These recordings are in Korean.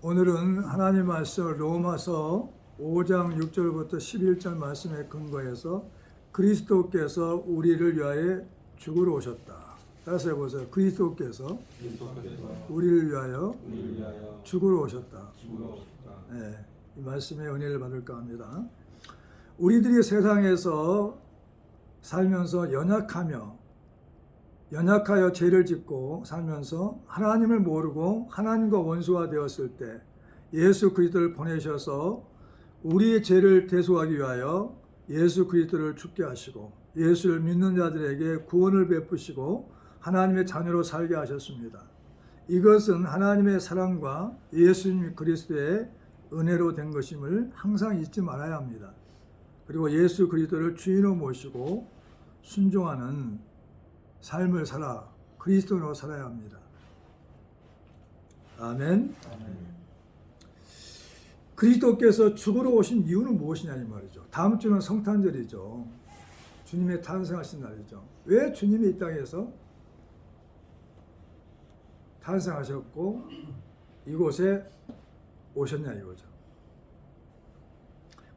오늘은 하나님 말씀 로마서 5장 6절부터 11절 말씀에 근거해서 그리스도께서 우리를 위하여 죽으러 오셨다. 다시 해보세요. 그리스도께서 우리를 위하여 죽으러 오셨다. 네, 이 말씀의 은혜를 받을까 합니다. 우리들이 세상에서 살면서 연약하여 죄를 짓고 살면서 하나님을 모르고 하나님과 원수가 되었을 때 예수 그리스도를 보내셔서 우리의 죄를 대속하기 위하여 예수 그리스도를 죽게 하시고 예수를 믿는 자들에게 구원을 베푸시고 하나님의 자녀로 살게 하셨습니다. 이것은 하나님의 사랑과 예수님 그리스도의 은혜로 된 것임을 항상 잊지 말아야 합니다. 그리고 예수 그리스도를 주인으로 모시고 순종하는 삶을 살아 그리스도로 살아야 합니다. 아멘. 그리스도께서 죽으러 오신 이유는 무엇이냐 이 말이죠. 다음 주는 성탄절이죠. 주님의 탄생하신 날이죠. 왜 주님이 이 땅에서 탄생하셨고 이곳에 오셨냐 이거죠.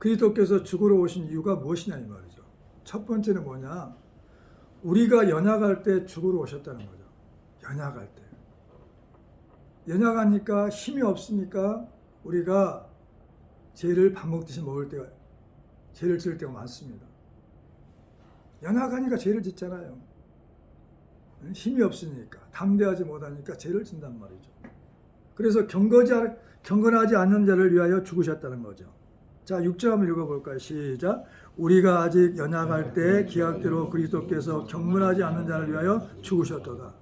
그리스도께서 죽으러 오신 이유가 무엇이냐 이 말이죠. 첫 번째는 뭐냐? 우리가 연약할 때 죽으러 오셨다는 거죠. 연약할 때. 연약하니까 힘이 없으니까 우리가 죄를 밥 먹듯이 먹을 때가, 죄를 지을 때가 많습니다. 연약하니까 죄를 짓잖아요. 힘이 없으니까, 담대하지 못하니까 죄를 짓단 말이죠. 그래서 경건하지 않는 자를 위하여 죽으셨다는 거죠. 자, 6절 한번 읽어볼까요? 시작. 우리가 아직 연약할 때 기약대로 그리스도께서 경건하지 않는 자를 위하여 죽으셨도다.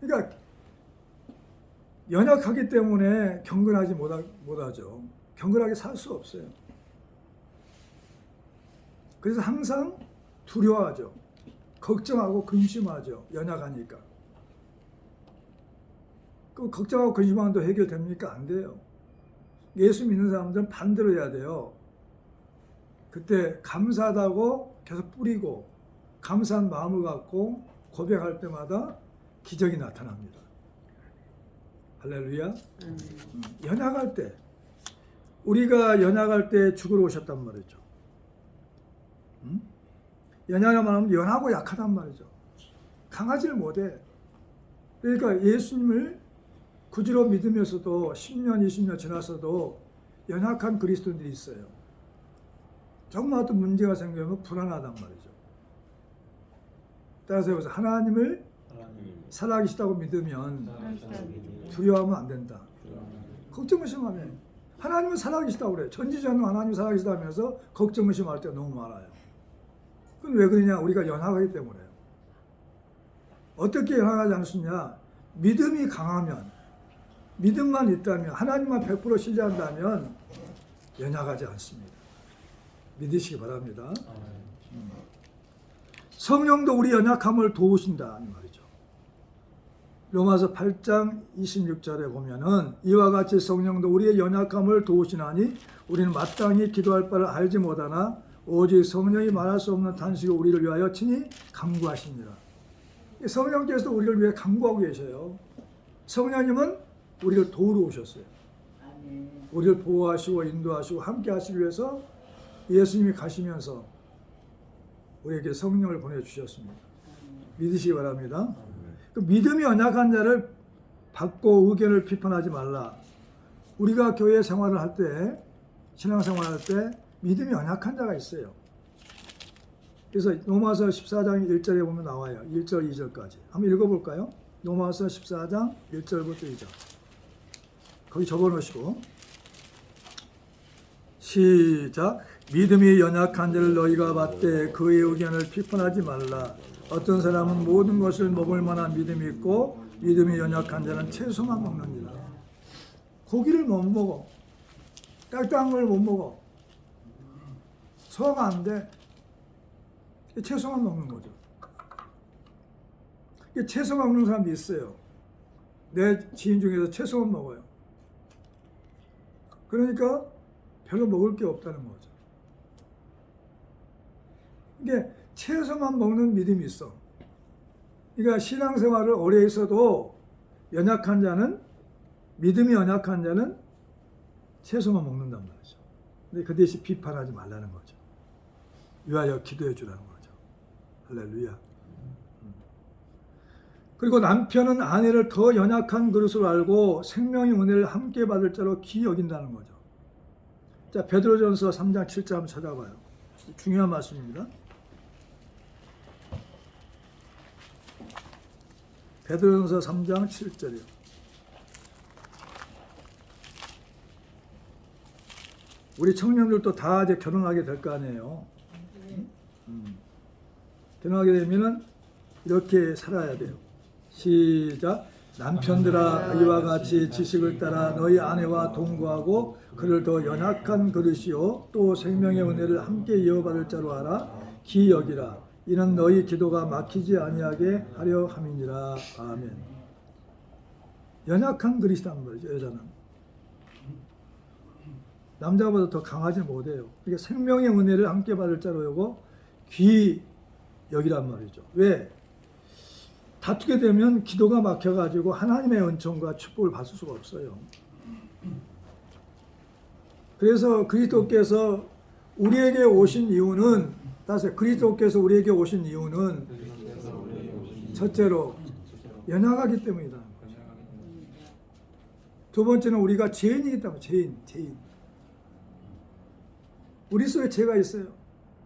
그러니까 연약하기 때문에 경건하지 못하죠. 경건하게 살 수 없어요. 그래서 항상 두려워하죠. 걱정하고 근심하죠. 연약하니까. 그 걱정하고 근심하는데 해결됩니까? 안 돼요. 예수 믿는 사람들은 반대로 해야 돼요. 그때 감사하다고 계속 뿌리고 감사한 마음을 갖고 고백할 때마다 기적이 나타납니다. 할렐루야. 연약할 때 우리가 연약할 때 죽으러 오셨단 말이죠. 연약하면 하면 연하고 약하단 말이죠. 강하지를 못해. 그러니까 예수님을 구주로 믿으면서도 10년, 20년 지나서도 연약한 그리스도인들이 있어요. 조금만 또 문제가 생기면 불안하단 말이죠. 따라서 여기서 하나님을 살아계시다고 믿으면 두려워하면 안 된다. 걱정 의심하면 하나님은 살아계시다고 그래요. 전지전능 하나님 살아계시다면서 걱정 의심할 때가 너무 많아요. 그건 왜 그러냐? 우리가 연약하기 때문에요. 어떻게 연약하지 않을 수 있냐? 믿음이 강하면, 믿음만 있다면, 하나님만 100% 신뢰한다면 연약하지 않습니다. 믿으시기 바랍니다. 성령도 우리 연약함을 도우신다 이 말이죠. 로마서 8장 26절에 보면은 이와 같이 성령도 우리의 연약함을 도우시나니 우리는 마땅히 기도할 바를 알지 못하나 오직 성령이 말할 수 없는 탄식으로 우리를 위하여 친히 간구하십니다. 성령께서 우리를 위해 간구하고 계셔요. 성령님은 우리를 도우러 오셨어요. 우리를 보호하시고 인도하시고 함께 하시기 위해서 예수님이 가시면서 우리에게 성령을 보내주셨습니다. 믿으시기 바랍니다. 그 믿음이 연약한 자를 받고 의견을 비판하지 말라. 우리가 교회 생활을 할 때, 신앙생활을 할 때 믿음이 연약한 자가 있어요. 그래서 로마서 14장 1절에 보면 나와요. 1절, 2절까지. 한번 읽어볼까요? 로마서 14장 1절부터 2절. 거기 적어놓으시고 시작. 믿음이 연약한 자를 너희가 받되 그의 의견을 비판하지 말라. 어떤 사람은 모든 것을 먹을 만한 믿음이 있고 믿음이 연약한 자는 채소만 먹느니라. 고기를 못 먹어. 딱딱한 걸 못 먹어. 소화가 안 돼. 채소만 먹는 거죠. 채소 먹는 사람이 있어요. 내 지인 중에서 채소만 먹어요. 그러니까 별로 먹을 게 없다는 거죠. 이게 채소만 먹는 믿음이 있어. 그러니까 신앙생활을 오래 했어도 연약한 자는 믿음이 연약한 자는 채소만 먹는단 말이죠. 근데 그 대신 비판하지 말라는 거죠. 위하여 기도해 주라는 거죠. 할렐루야. 그리고 남편은 아내를 더 연약한 그릇으로 알고 생명의 은혜를 함께 받을 자로 귀히 여긴다는 거죠. 자, 베드로전서 3장 7절 한번 찾아봐요. 중요한 말씀입니다. 베드로전서 3장 7절이요. 우리 청년들도 다 이제 결혼하게 될 거 아니에요. 결혼하게 되면은 이렇게 살아야 돼요. 시작. 남편들아 이와 같이 지식을 따라 너희 아내와 동거하고 그를 더 연약한 그릇이요 또 생명의 은혜를 함께 이어받을 자로 알아 기히 여기라. 이는 너희 기도가 막히지 아니하게 하려 함이니라. 아멘. 연약한 그릇이란 말이죠. 여자는 남자보다 더 강하지 못해요. 그러니까 생명의 은혜를 함께 받을 자로 여고 귀히 여기란 말이죠. 왜? 다투게 되면 기도가 막혀가지고 하나님의 은총과 축복을 받을 수가 없어요. 그래서 그리스도께서 우리에게 오신 이유는, 따라서 그리스도께서 우리에게 오신 이유는 첫째로 연약하기 때문이다. 두 번째는 우리가 죄인이기 때문에 죄인. 우리 속에 죄가 있어요.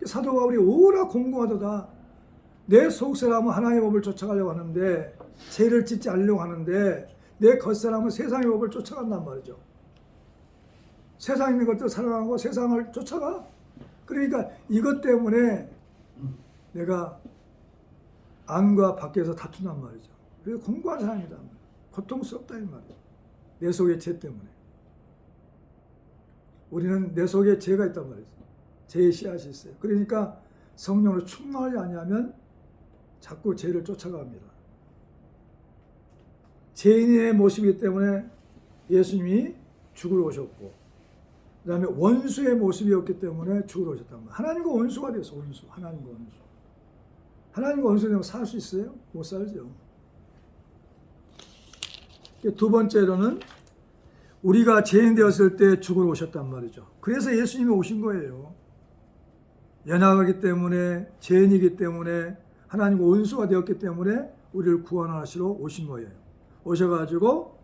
사도 바울이 오라 공고하도다. 내 속사람은 하나님의 법을 쫓아가려고 하는데 죄를 짓지 않으려고 하는데 내 겉사람은 세상의 법을 쫓아간단 말이죠. 세상에 있는 것들 사랑하고 세상을 쫓아가. 그러니까 이것 때문에 내가 안과 밖에서 다툰단 말이죠. 그래서 공고한 사람이다. 고통스럽다 이 말이에요. 내 속에 죄 때문에. 우리는 내 속에 죄가 있단 말이죠. 죄의 씨앗이 있어요. 그러니까 성령으로 충만하지 아니하면 자꾸 죄를 쫓아갑니다. 죄인의 모습이기 때문에 예수님이 죽으러 오셨고, 그 다음에 원수의 모습이었기 때문에 죽으러 오셨단 말이에요. 하나님과 원수가 돼서 원수. 하나님과 원수. 하나님과 원수 되면 살 수 있어요? 못 살죠. 두 번째로는 우리가 죄인 되었을 때 죽으러 오셨단 말이죠. 그래서 예수님이 오신 거예요. 연약하기 때문에, 죄인이기 때문에, 하나님과 원수가 되었기 때문에 우리를 구원하시러 오신 거예요. 오셔가지고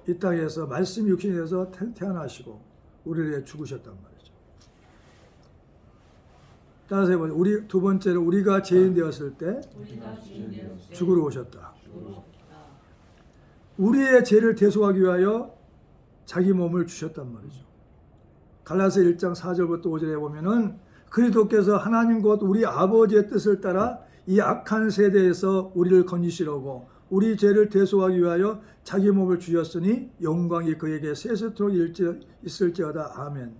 이 땅에서 말씀이 육신이 돼서 태어나시고 우리를 위해 죽으셨단 말이죠. 따라서 해보세요. 우리 두 번째로 우리가 죄인 되었을 때 죽으러 오셨다. 우리의 죄를 대속하기 위하여 자기 몸을 주셨단 말이죠. 갈라디아서 1장 4절부터 5절에 보면은 그리스도께서 하나님 곧 우리 아버지의 뜻을 따라 이 악한 세대에서 우리를 건지시려고 우리 죄를 대속하기 위하여 자기 몸을 주셨으니 영광이 그에게 세세토록 있을지어다. 아멘.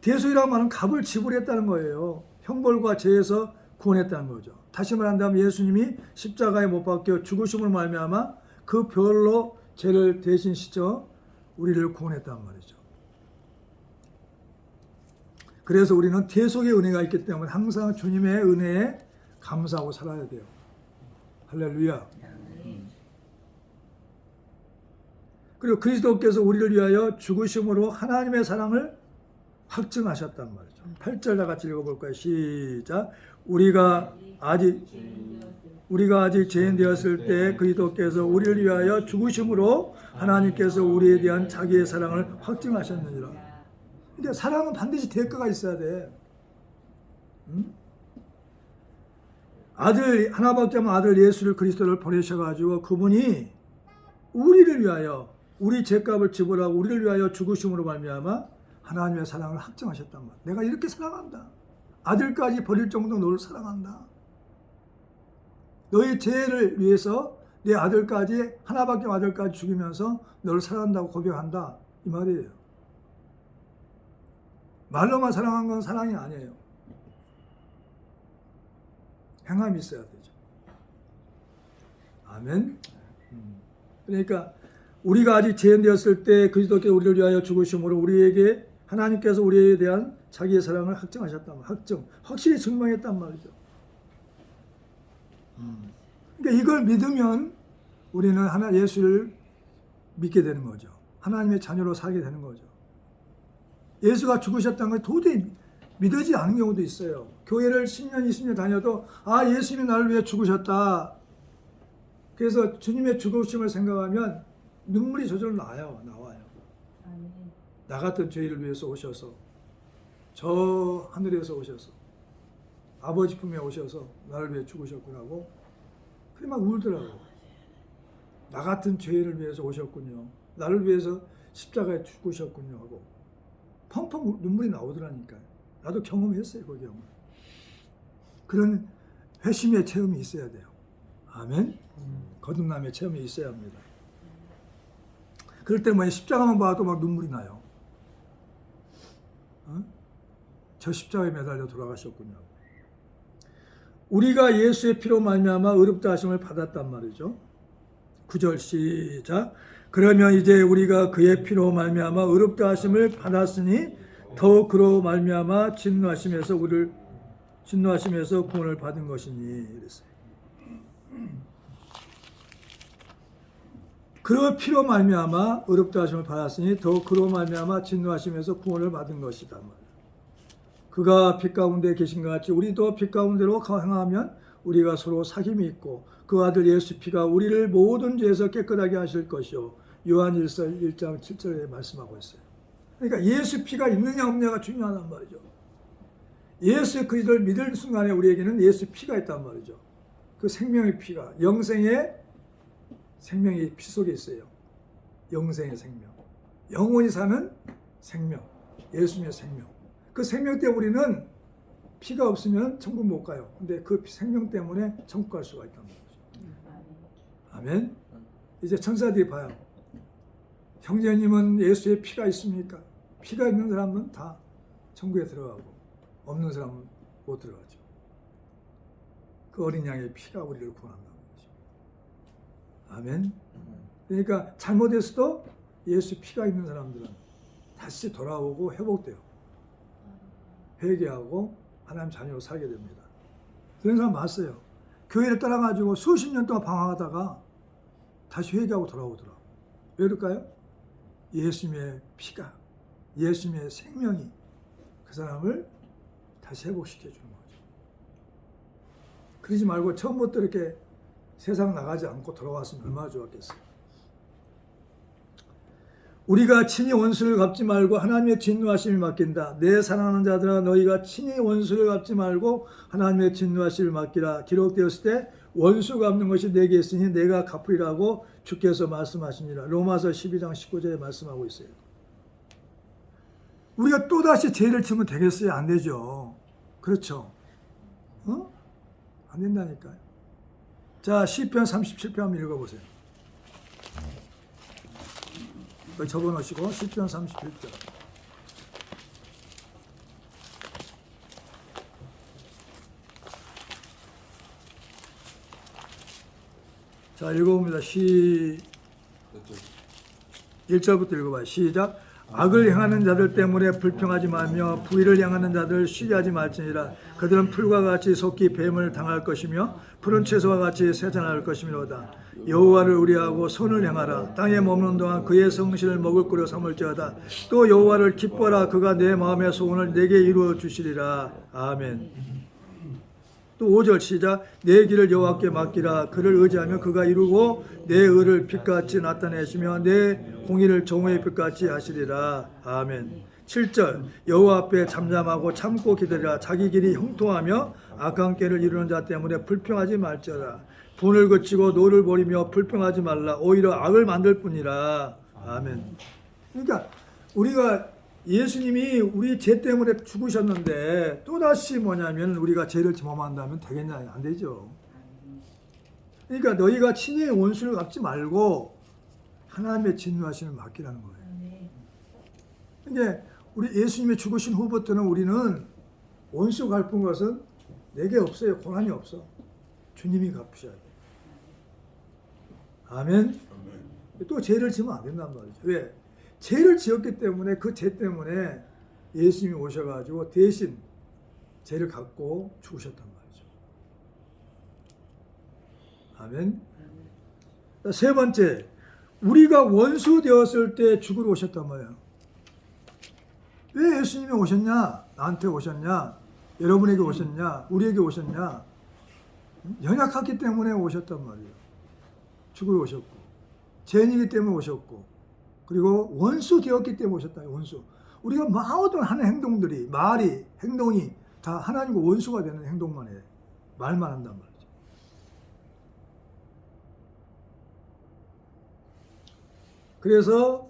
대속이라는 말은 값을 지불했다는 거예요. 형벌과 죄에서 구원했다는 거죠. 다시 말한다면 예수님이 십자가에 못 박혀 죽으심으로 말미암아 그 별로 죄를 대신 씻어 우리를 구원했단 말이죠. 그래서 우리는 대속의 은혜가 있기 때문에 항상 주님의 은혜에 감사하고 살아야 돼요. 할렐루야. 그리고 그리스도께서 우리를 위하여 죽으심으로 하나님의 사랑을 확증하셨단 말이죠. 8절 다 같이 읽어볼까요? 시작. 우리가 아직 죄인 되었을 때 그리스도께서 우리를 위하여 죽으심으로 하나님께서 우리에 대한 자기의 사랑을 확증하셨느니라. 근데 사랑은 반드시 대가가 있어야 돼. 응? 아들 하나밖에 없는 아들 예수를 그리스도를 보내셔가지고 그분이 우리를 위하여 우리 죄값을 지불하고 우리를 위하여 죽으심으로 말미암아 하나님의 사랑을 확증하셨단 말이야. 내가 이렇게 사랑한다. 아들까지 버릴 정도로 너를 사랑한다. 너의 죄를 위해서 내 아들까지 하나밖에 없는 아들까지 죽이면서 너를 사랑한다고 고백한다. 이 말이에요. 말로만 사랑한 건 사랑이 아니에요. 행함이 있어야 되죠. 아멘. 그러니까 우리가 아직 죄인 되었을 때 그리스도께서 우리를 위하여 죽으심으로 우리에게 하나님께서 우리에 대한 자기의 사랑을 확증하셨단 말이죠. 확실히 증명했단 말이죠. 그러니까 이걸 믿으면 우리는 예수를 믿게 되는 거죠. 하나님의 자녀로 살게 되는 거죠. 예수가 죽으셨다는 걸 도저히 믿어지지 않은 경우도 있어요. 교회를 10년, 20년 다녀도 예수님이 나를 위해 죽으셨다. 그래서 주님의 죽으심을 생각하면 눈물이 저절로 나와요. 나 같은 죄인을 위해서 오셔서, 저 하늘에서 오셔서, 아버지 품에 오셔서 나를 위해 죽으셨구나고, 그래 막 울더라고. 나 같은 죄인을 위해서 오셨군요. 나를 위해서 십자가에 죽으셨군요 하고 펑펑 눈물이 나오더라니까요. 나도 경험했어요. 그 경험. 그런 회심의 체험이 있어야 돼요. 아멘. 거듭남의 체험이 있어야 합니다. 그럴 때 십자가만 봐도 막 눈물이 나요. 저 십자가에 매달려 돌아가셨군요. 우리가 예수의 피로 말미암아 의롭다 하심을 받았단 말이죠. 9절 시작. 그러면 이제 우리가 그의 피로 말미암아 의롭다 하심을 받았으니 더욱 그로 말미암아 진노하심에서 구원을 받은 것이니 이랬어요. 그 피로 말미암아 의롭다 하심을 받았으니 더욱 그로 말미암아 진노하심에서 구원을 받은 것이다. 그가 빛 가운데 계신 것 같이 우리도 빛 가운데로 행하면 우리가 서로 사귐이 있고 그 아들 예수 피가 우리를 모든 죄에서 깨끗하게 하실 것이요. 요한일서 1장 7절에 말씀하고 있어요. 그러니까 예수 피가 있느냐 없느냐가 중요하단 말이죠. 예수 그리스도를 믿을 순간에 우리에게는 예수 피가 있단 말이죠. 그 생명의 피가, 영생의 생명이 피 속에 있어요. 영생의 생명. 영원히 사는 생명. 예수님의 생명. 그 생명 때문에 우리는 피가 없으면 천국 못 가요. 근데 그 생명 때문에 천국 갈 수가 있단 말이죠. 아멘. 이제 천사들이 봐요. 형제님은 예수의 피가 있습니까? 피가 있는 사람은 다 천국에 들어가고 없는 사람은 못 들어가죠. 그 어린 양의 피가 우리를 구원한다는 거죠. 아멘. 그러니까 잘못했어도 예수 피가 있는 사람들은 다시 돌아오고 회복돼요. 회개하고 하나님 자녀로 살게 됩니다. 그런 사람 봤어요. 교회를 떠나가지고 수십 년 동안 방황하다가 다시 회개하고 돌아오더라고요. 왜 그럴까요? 예수님의 피가, 예수님의 생명이 그 사람을 다시 회복시켜 주는 거죠. 그러지 말고 처음부터 이렇게 세상 나가지 않고 돌아왔으면 얼마나 좋았겠어요. 우리가 친히 원수를 갚지 말고 하나님의 진노하심을 맡긴다. 내 사랑하는 자들아 너희가 친히 원수를 갚지 말고 하나님의 진노하심을 맡기라. 기록되었을 때 원수 갚는 것이 내게 있으니 내가 갚으리라고 주께서 말씀하시니라. 로마서 12장 19절에 말씀하고 있어요. 우리가 또다시 죄를 지으면 되겠어요? 안 되죠. 그렇죠. 안 된다니까요. 자, 시편 37편 한번 읽어보세요. 적어놓으시고 시편 37편. 자, 읽어봅니다. 1절부터 읽어봐요. 시작. 악을 행하는 자들 때문에 불평하지 말며 부의를 행하는 자들 쉬게 하지 말지니라. 그들은 풀과 같이 속히 뱀을 당할 것이며 푸른 채소와 같이 세잔할 것이미로다. 여호와를 의뢰하고 선을 행하라. 땅에 머무는 동안 그의 성실을 먹을 거로 삼을지어다. 또 여호와를 기뻐라. 그가 내 마음의 소원을 내게 이루어 주시리라. 아멘. 또 5절 시작. 내 길을 여호와께 맡기라. 그를 의지하면 그가 이루고 내 의를 빛같이 나타내시며 내 공의를 정오의 빛같이 하시리라. 아멘. 7절 여호와 앞에 잠잠하고 참고 기다리라. 자기 길이 형통하며 악한 꾀를 이루는 자 때문에 불평하지 말지어다. 분을 그치고 노를 버리며 불평하지 말라. 오히려 악을 만들 뿐이라. 아멘. 그러니까 우리가 예수님이 우리 죄 때문에 죽으셨는데 또다시 뭐냐면 우리가 죄를 범한다면 되겠냐? 안 되죠. 그러니까 너희가 친히 원수를 갚지 말고 하나님의 진노하심을 맡기라는 거예요. 그러니까 우리 예수님이 죽으신 후부터는 우리는 원수 갚은 것은 내게 없어요. 고난이 없어. 주님이 갚으셔야 돼요. 아멘. 또 죄를 지으면 안 된단 말이죠. 왜? 죄를 지었기 때문에 그 죄 때문에 예수님이 오셔가지고 대신 죄를 갖고 죽으셨단 말이죠. 아멘. 세 번째, 우리가 원수 되었을 때 죽으러 오셨단 말이에요. 왜 예수님이 오셨냐? 나한테 오셨냐? 여러분에게 오셨냐? 우리에게 오셨냐? 연약하기 때문에 오셨단 말이에요. 죽으러 오셨고, 죄인이기 때문에 오셨고, 그리고 원수 되었기 때문에 오셨다. 원수. 우리가 모든 하는 행동들이, 말이, 행동이 다 하나님과 원수가 되는 행동만 해. 말만 한단 말이죠. 그래서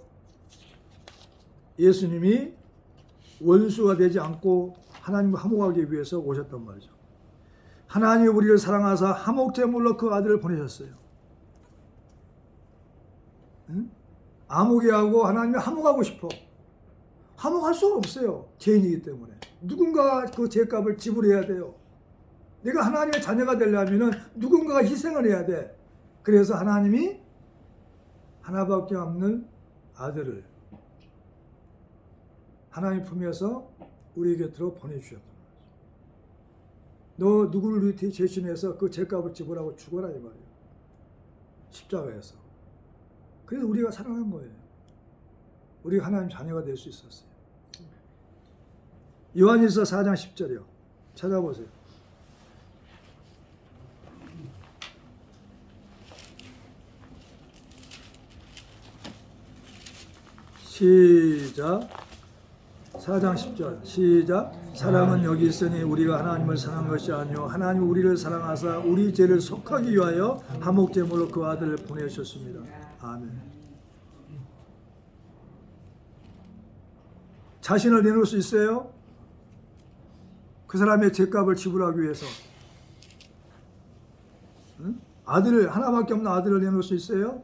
예수님이 원수가 되지 않고 하나님과 화목하기 위해서 오셨단 말이죠. 하나님이 우리를 사랑하사 화목제물로 그 아들을 보내셨어요. 응? 암흑이하고 하나님이 화목하고 싶어. 화목할 수가 없어요. 죄인이기 때문에. 누군가가 그 죄값을 지불해야 돼요. 내가 하나님의 자녀가 되려면 누군가가 희생을 해야 돼. 그래서 하나님이 하나밖에 없는 아들을 하나님 품에서 우리 곁으로 보내주셨단 말이죠. 너 누구를 위해 대신해서 그 죄값을 지불하고 죽어라 이 말이에요. 십자가에서. 그래서 우리가 살아난 거예요. 우리가 하나님 자녀가 될 수 있었어요. 요한일서 4장 10절이요. 찾아보세요. 시작. 4장 10절 시작. 사랑은 여기 있으니 우리가 하나님을 사랑한 것이 아니요 하나님 우리를 사랑하사 우리 죄를 속하기 위하여 화목제물로 그 아들을 보내셨습니다. 아멘. 자신을 내놓을 수 있어요? 그 사람의 죄값을 지불하기 위해서. 응? 아들을, 하나밖에 없는 아들을 내놓을 수 있어요?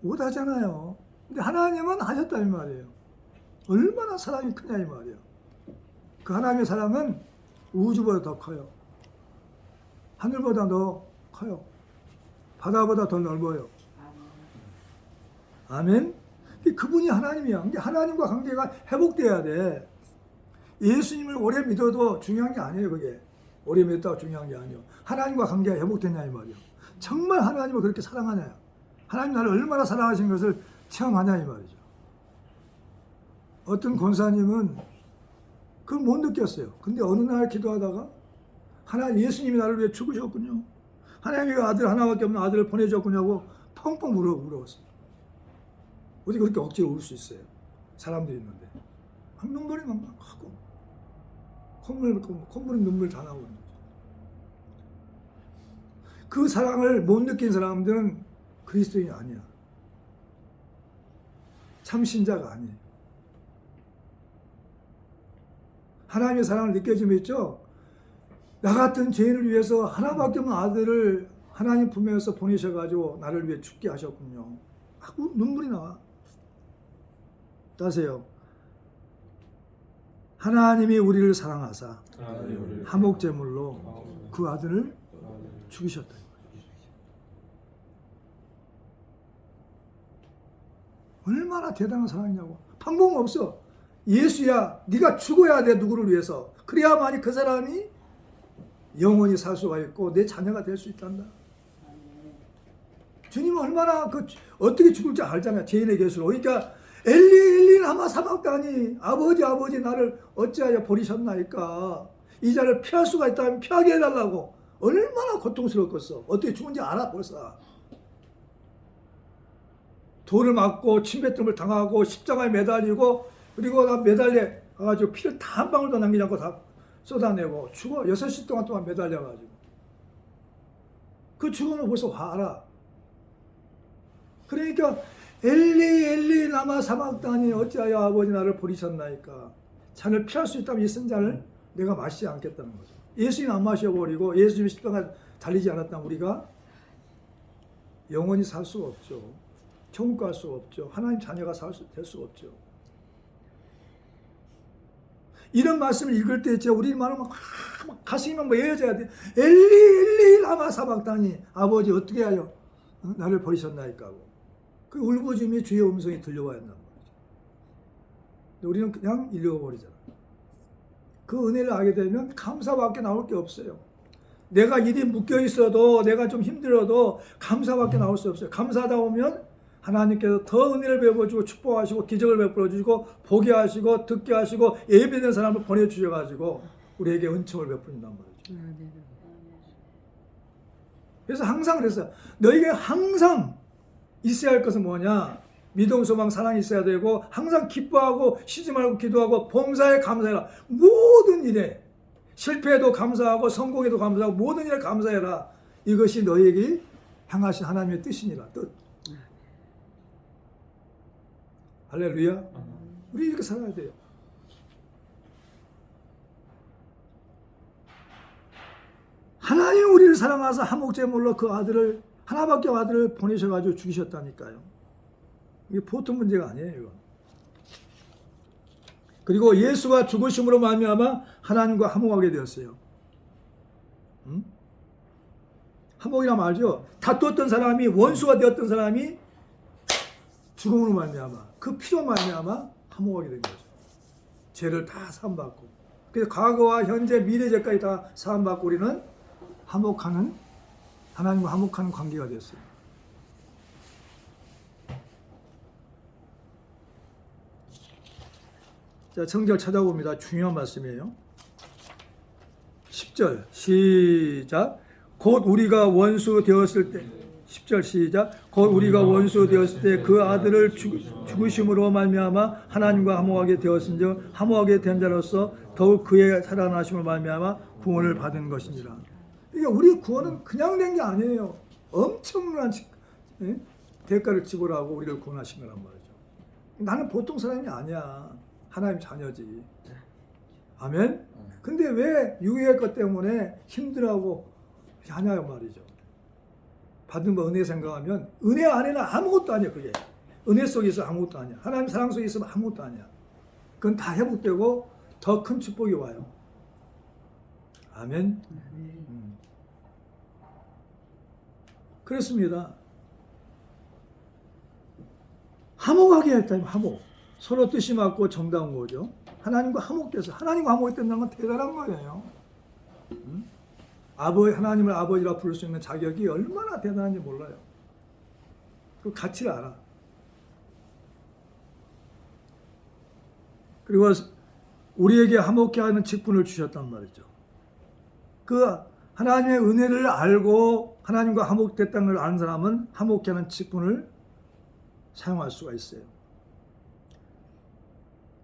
못하잖아요. 근데 하나님은 하셨다 이 말이에요. 얼마나 사랑이 크냐 이 말이에요. 그 하나님의 사랑은 우주보다 더 커요. 하늘보다 더 커요. 바다보다 더 넓어요. 아멘. 그분이 하나님이야. 근데 하나님과 관계가 회복돼야 돼. 예수님을 오래 믿어도 중요한 게 아니에요. 그게 오래 믿었다고 중요한 게 아니에요. 하나님과 관계가 회복됐냐 이 말이에요. 정말 하나님을 그렇게 사랑하냐, 하나님 나를 얼마나 사랑하신 것을 체험하냐 이 말이죠. 어떤 권사님은 그걸 못 느꼈어요. 근데 어느 날 기도하다가 하나님, 예수님이 나를 위해 죽으셨군요. 하나님이 아들 하나밖에 없는 아들을 보내줬군요 하고 펑펑 울었어요. 어디 그렇게 억지로 울 수 있어요. 사람들이 있는데. 눈물이 막 하고 콧물이 눈물 다 나오는 거죠. 그 사랑을 못 느낀 사람들은 그리스도인이 아니야. 참 신자가 아니에요. 하나님의 사랑을 느껴지면 있죠. 나 같은 죄인을 위해서 하나밖에 없는 아들을 하나님 품에서 보내셔가지고 나를 위해 죽게 하셨군요. 하고 눈물이 나와. 따세요. 하나님이 우리를 사랑하사 화목제물로 그 아들을 죽이셨다. 얼마나 대단한 사랑이냐고. 방법 없어. 예수야, 네가 죽어야 돼. 누구를 위해서. 그래야만이 그 사람이 영원히 살 수가 있고 내 자녀가 될 수 있단다. 주님은 얼마나 어떻게 죽을지 알잖아요. 죄인의 개수로. 그러니까 엘리 라마 사박다니, 아버지 나를 어찌하여 버리셨나이까. 이 자를 피할 수가 있다면 피하게 해달라고. 얼마나 고통스럽겠어. 어떻게 죽은지 알아 벌써. 돌을 맞고 침뱉음을 당하고 십자가에 매달리고, 그리고 나 매달려 가지고 피를 다 한 방울도 남기지 않고 다 쏟아내고 죽어. 6시 동안 매달려가지고. 그 죽음을 벌써 알아. 그러니까 엘리 라마 사박다니 어찌하여 아버지 나를 버리셨나이까. 잔을 피할 수 있다면 이 쓴 잔을 내가 마시지 않겠다는 거죠. 예수님 안 마셔버리고 예수님이 십자가 달리지 않았다면 우리가 영원히 살 수가 없죠. 천국 갈 수가 없죠. 하나님 자녀가 될 수가 없죠. 이런 말씀을 읽을 때 우리는 막 가슴이 막 메어져야 돼. 엘리 라마 사박다니, 아버지 어떻게 하여 나를 버리셨나이까 하고. 그 울부짖음이 주의 음성이 들려와야 한단 말이죠. 근데 우리는 그냥 잃어버리잖아요. 그 은혜를 알게 되면 감사밖에 나올 게 없어요. 내가 일이 묶여 있어도 내가 좀 힘들어도 감사밖에 나올 수 없어요. 감사하다 보면 하나님께서 더 은혜를 베풀어주고 축복하시고 기적을 베풀어주시고 보게 하시고 듣게 하시고 예배된 사람을 보내주셔가지고 우리에게 은총을 베푸신단 말이죠. 그래서 항상 그랬어요. 너에게 항상 있어야 할 것은 뭐냐? 믿음, 소망, 사랑이 있어야 되고 항상 기뻐하고 쉬지 말고 기도하고 범사에 감사해라. 모든 일에 실패에도 감사하고 성공에도 감사하고 모든 일에 감사해라. 이것이 너에게 향하신 하나님의 뜻이니라. 뜻. 할렐루야. 우리 이렇게 살아야 돼요. 하나님 우리를 사랑하사 한목제물로 그 아들을 하나밖에 아들을 보내셔가지고 죽이셨다니까요. 이게 보통 문제가 아니에요. 이거. 그리고 예수가 죽으심으로 말미암아 하나님과 화목하게 되었어요. 화목이란 말이죠. 다투었던 사람이 원수가 되었던 사람이 죽음으로 말미암아 그 피로 말미암아 화목하게 된 거죠. 죄를 다 사함받고 그래서 과거와 현재 미래 죄까지 다 사함받고 우리는 화목하는 하나님과 화목하는 관계가 됐어요. 자, 성경 찾아봅니다. 중요한 말씀이에요. 10절 시작. 곧 우리가 원수 되었을 때 10절 시작. 곧 우리가 원수 되었을 때 그 아들을 죽으심으로 말미암아 하나님과 화목하게 되었은즉 화목하게 된 자로서 더욱 그의 살아나심을 말미암아 구원을 받은 것이니라. 이게 우리 구원은 그냥 된 게 아니에요. 엄청난 대가를 지불하고 우리를 구원하신 거란 말이죠. 나는 보통 사람이 아니야. 하나님 자녀지. 아멘? 근데 왜 유해의 것 때문에 힘들어하고 하냐 말이죠. 받은 거 은혜 생각하면 은혜 안에는 아무것도 아니야. 그게 은혜 속에 있어 아무것도 아니야. 하나님 사랑 속에 있으면 아무것도 아니야. 그건 다 회복되고 더 큰 축복이 와요. 아멘? 그렇습니다. 화목하게 했다면 화목. 서로 뜻이 맞고 정다운 거죠. 하나님과 화목돼서 하나님과 화목했다는 건 대단한 거예요. 하나님을 아버지라 부를 수 있는 자격이 얼마나 대단한지 몰라요. 그 가치를 알아. 그리고 우리에게 화목케 하는 직분을 주셨단 말이죠. 그 하나님의 은혜를 알고 하나님과 화목됐다는 걸 아는 사람은 화목케 하는 직분을 사용할 수가 있어요.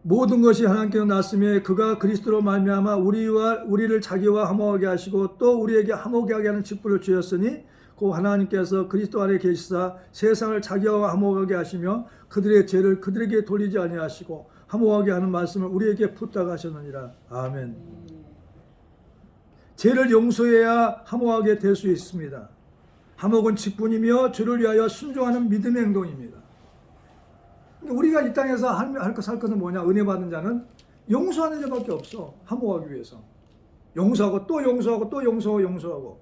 모든 것이 하나님께서 났으며 그가 그리스도로 말미암아 우리를 자기와 화목하게 하시고 또 우리에게 화목하게 하는 직분을 주셨으니 그 하나님께서 그리스도 안에 계시사 세상을 자기와 화목하게 하시며 그들의 죄를 그들에게 돌리지 아니하시고 화목하게 하는 말씀을 우리에게 부탁하셨느니라. 아멘. 죄를 용서해야 화목하게 될 수 있습니다. 화목은 직분이며 주를 위하여 순종하는 믿음의 행동입니다. 우리가 이 땅에서 살 것은 뭐냐? 은혜 받은 자는 용서하는 자밖에 없어. 화목하기 위해서. 용서하고 또 용서하고 또 용서하고.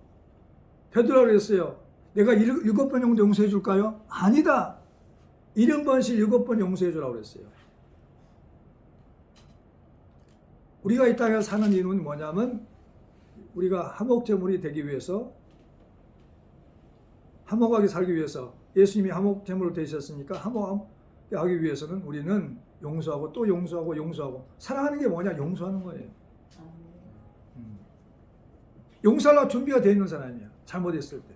베드로가 그랬어요. 내가 7번 정도 용서해 줄까요? 아니다. 70번씩 7번 용서해 주라고 그랬어요. 우리가 이 땅에서 사는 이유는 뭐냐면 우리가 화목제물이 되기 위해서 화목하게 살기 위해서 예수님이 화목제물로 되셨으니까 하기 위해서는 우리는 용서하고 또 용서하고 사랑하는 게 뭐냐? 용서하는 거예요. 용서하려고 준비가 되어 있는 사람이야. 잘못했을 때.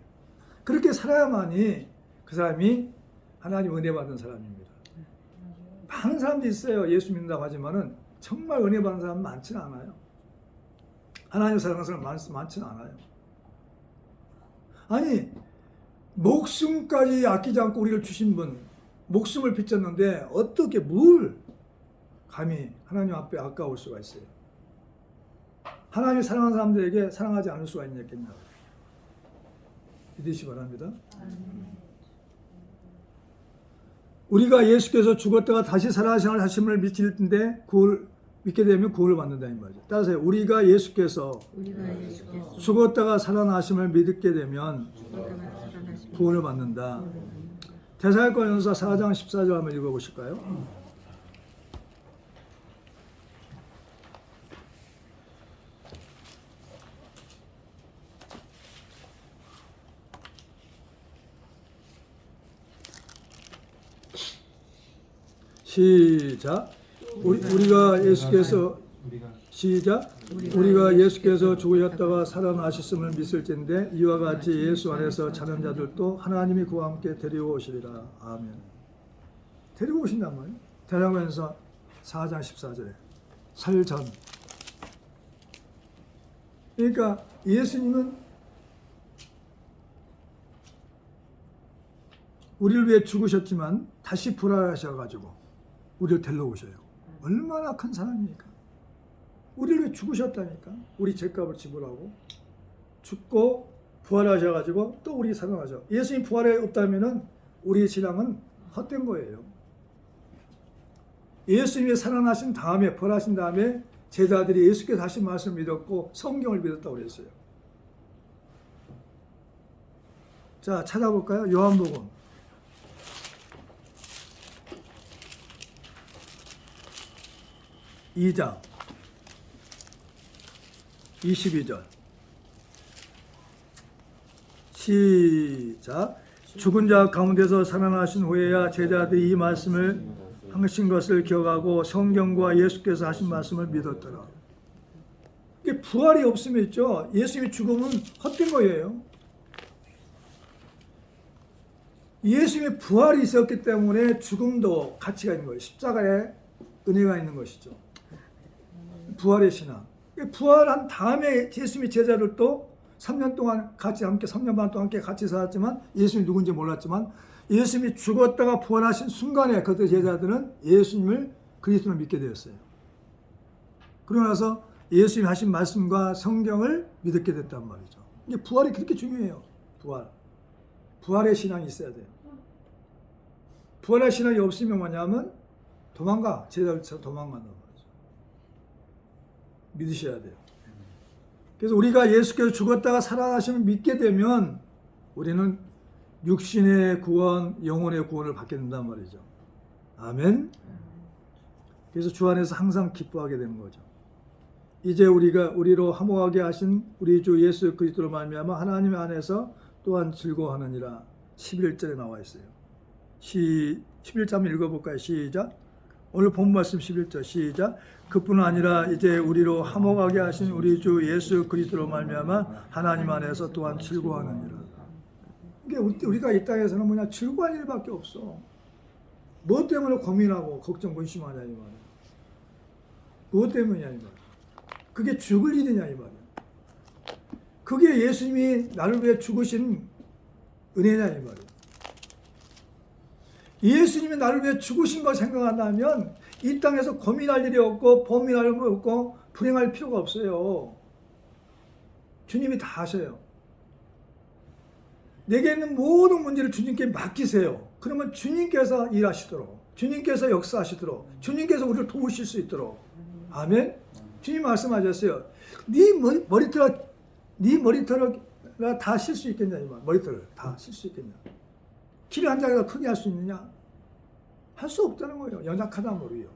그렇게 살아야만이 그 사람이 하나님 은혜 받은 사람입니다. 많은 사람들이 있어요. 예수 믿는다고 하지만은 정말 은혜 받은 사람은 많지는 않아요. 하나님 사랑하는 사람 많지는 않아요. 아니 목숨까지 아끼지 않고 우리를 주신 분, 목숨을 비쳤는데 어떻게 뭘 감히 하나님 앞에 아까울 수가 있어요. 하나님이 사랑하는 사람들에게 사랑하지 않을 수가 있겠냐. 믿으시기 바랍니다. 우리가 예수께서 죽었다가 다시 살아나심을 믿게 되면 구원을 받는다는 말이죠. 따라서 우리가 예수께서 죽었다가 살아나심을 믿게 되면 구원을 받는다. 데살로니가전서 4장 14절 한번 읽어보실까요? 시작. 우리가 예수께서 시작. 우리가 예수께서 죽으셨다가 살아나셨음을 믿을진데 이와 같이 예수 안에서 자는 자들도 하나님이 그와 함께 데려오시리라. 아멘. 데려오신단 말이에요. 대사도행서 4장 14절에 살전. 그러니까 예수님은 우리를 위해 죽으셨지만 다시 부활하셔가지고 우리를 데려오셔요. 얼마나 큰 사랑입니까? 우리를 위해 죽으셨다니까. 우리 죄값을 지불하고 죽고 부활하셔가지고 또 우리 살아나죠. 예수님 부활에 없다면은 우리의 신앙은 헛된 거예요. 예수님이 살아나신 다음에 부활하신 다음에 제자들이 예수께서 하신 말씀을 믿었고 성경을 믿었다고 그랬어요. 자, 찾아볼까요? 요한복음 2장 22절 시작. 죽은 자 가운데서 살아나신 후에야 제자들이 이 말씀을 하신 것을 기억하고 성경과 예수께서 하신 말씀을 믿었더라. 이게 부활이 없으면 있죠. 예수님의 죽음은 헛된 거예요. 예수님의 부활이 있었기 때문에 죽음도 가치가 있는 거예요. 십자가에 은혜가 있는 것이죠. 부활의 신앙. 부활한 다음에 예수님의 제자들도 3년 동안 같이 함께 3년 반 동안 함께 같이 살았지만 예수님이 누군지 몰랐지만 예수님이 죽었다가 부활하신 순간에 그때 제자들은 예수님을 그리스도로 믿게 되었어요. 그러고 나서 예수님이 하신 말씀과 성경을 믿게 됐단 말이죠. 이게 부활이 그렇게 중요해요. 부활의 신앙이 있어야 돼요. 부활의 신앙이 없으면 뭐냐면 도망가. 제자들처럼 도망간단 말이죠. 믿으셔야 돼요. 그래서 우리가 예수께서 죽었다가 살아나심을 믿게 되면 우리는 육신의 구원, 영혼의 구원을 받게 된단 말이죠. 아멘. 그래서 주 안에서 항상 기뻐하게 되는 거죠. 이제 우리로 화목하게 하신 우리 주 예수 그리스도로 말미암아 하나님 안에서 또한 즐거워하느니라. 11절에 나와 있어요. 11절 읽어볼까요? 시작. 오늘 본 말씀 11절 시작. 그뿐 아니라 이제 우리로 화목하게 하신 우리 주 예수 그리스도로 말미암아 하나님 안에서 또한 즐거워하느니라. 이게 우리가 이 땅에서는 뭐냐 즐거워할 일밖에 없어. 뭐 때문에 고민하고 걱정 근심하냐 이 말이야. 무엇 때문이냐 이 말이야. 그게 죽을 일이냐 이 말이야. 그게 예수님이 나를 위해 죽으신 은혜냐 이 말이야. 예수님이 나를 위해 죽으신 걸 생각한다면 이 땅에서 고민할 일이 없고 범민할 일이 없고 불행할 필요가 없어요. 주님이 다 하셔요. 내게 있는 모든 문제를 주님께 맡기세요. 그러면 주님께서 일하시도록, 주님께서 역사하시도록, 주님께서 우리를 도우실 수 있도록. 아멘. 주님 말씀하셨어요. 네 머리털을 다 실 수 있겠냐 이 말. 머리털을 다 실 수 있겠냐. 키를 한 장에다 크게 할 수 있느냐? 할 수 없다는 거예요. 연약하다므로요.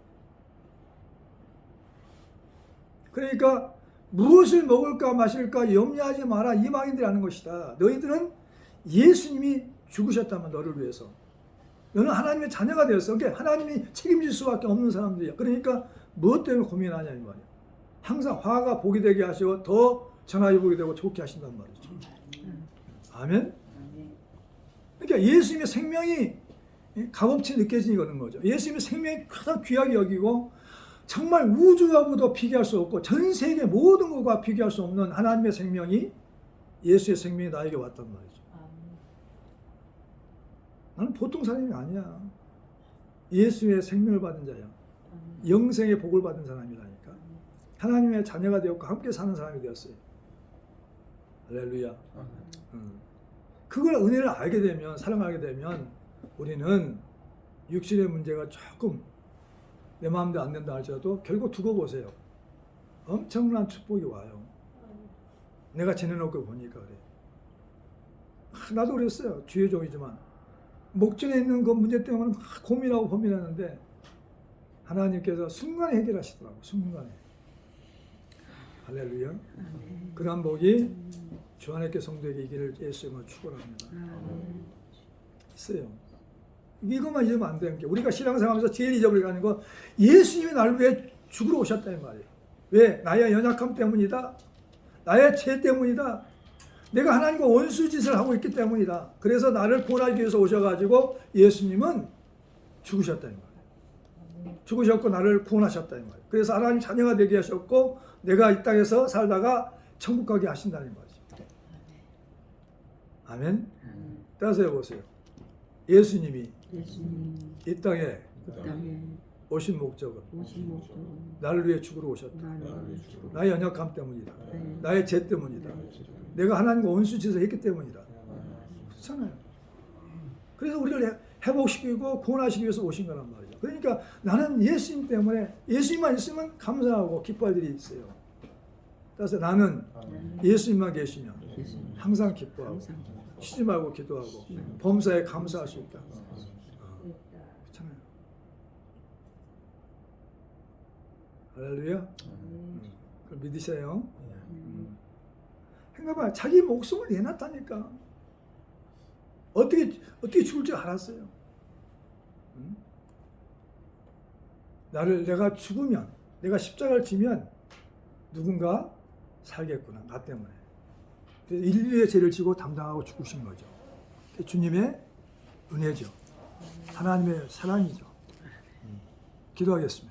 그러니까 무엇을 먹을까 마실까 염려하지 마라. 이방인들이 하는 것이다. 너희들은 예수님이 죽으셨다면 너를 위해서. 너는 하나님의 자녀가 되었어. 그러니까 하나님이 책임질 수밖에 없는 사람들이야. 그러니까 무엇 때문에 고민하냐 이 말이야. 항상 화가 복이 되게 하시고 더 전화위 복이 되고 좋게 하신단 말이죠. 아멘. 그러니까 예수님의 생명이 값없이 느껴지는 거죠. 예수님의 생명이 가장 귀하게 여기고 정말 우주하고도 비교할 수 없고 전 세계 모든 것과 비교할 수 없는 하나님의 생명이 예수의 생명이 나에게 왔단 말이죠. 나는 보통 사람이 아니야. 예수의 생명을 받은 자야. 영생의 복을 받은 사람이라니까. 하나님의 자녀가 되었고 함께 사는 사람이 되었어요. 할렐루야. 그걸 은혜를 알게 되면 사랑하게 되면 우리는 육신의 문제가 조금 내 마음대로 안 된다 할지라도 결국 두고 보세요. 엄청난 축복이 와요. 내가 지내놓고 보니까 그래. 나도 그랬어요. 주의 종이지만 목전에 있는 그 문제 때문에 막 고민하고 고민하는데 하나님께서 순간에 해결하시더라고. 순간에. 할렐루야. 그러한 복이 주 안에 성도에게 이기를 예수님을 축원합니다. 있어요. 이것만 잊으면 안 되는 게 우리가 신앙생활하면서 제일 잊어버리는 거 예수님이 나를 위해 죽으러 오셨다는 말이에요. 왜? 나의 연약함 때문이다. 나의 죄 때문이다. 내가 하나님과 원수짓을 하고 있기 때문이다. 그래서 나를 구원하기 위해서 오셔가지고 예수님은 죽으셨다는 말이에요. 죽으셨고 나를 구원하셨다는 말이에요. 그래서 하나님 자녀가 되게 하셨고 내가 이 땅에서 살다가 천국 가게 하신다는 거죠. 아멘. 따라서 해보세요. 예수님이 이 땅에 오신 목적은 나를 위해 죽으러 오셨다. 나의 연약함 때문이다. 나의 죄 때문이다. 내가 하나님과 원수짓을 했기 때문이다. 그렇잖아요. 그래서 우리를 회복시키고 구원하시기 위해서 오신 거란 말이죠. 그러니까 나는 예수님 때문에 예수님만 있으면 감사하고 기뻐할 일이 있어요. 따라서 나는 예수님만 계시면 항상 기뻐하고 쉬지 말고 기도하고 범사에 감사할 수 있다. 그렇잖아요. 할렐루야. 그걸 믿으세요. 생각해봐. 자기 목숨을 내놨다니까. 어떻게 죽을 줄 알았어요. 내가 죽으면, 내가 십자가를 지면 누군가 살겠구나. 나 때문에. 그래서 인류의 죄를 지고 담당하고 죽으신 거죠. 주님의 은혜죠. 하나님의 사랑이죠. 기도하겠습니다.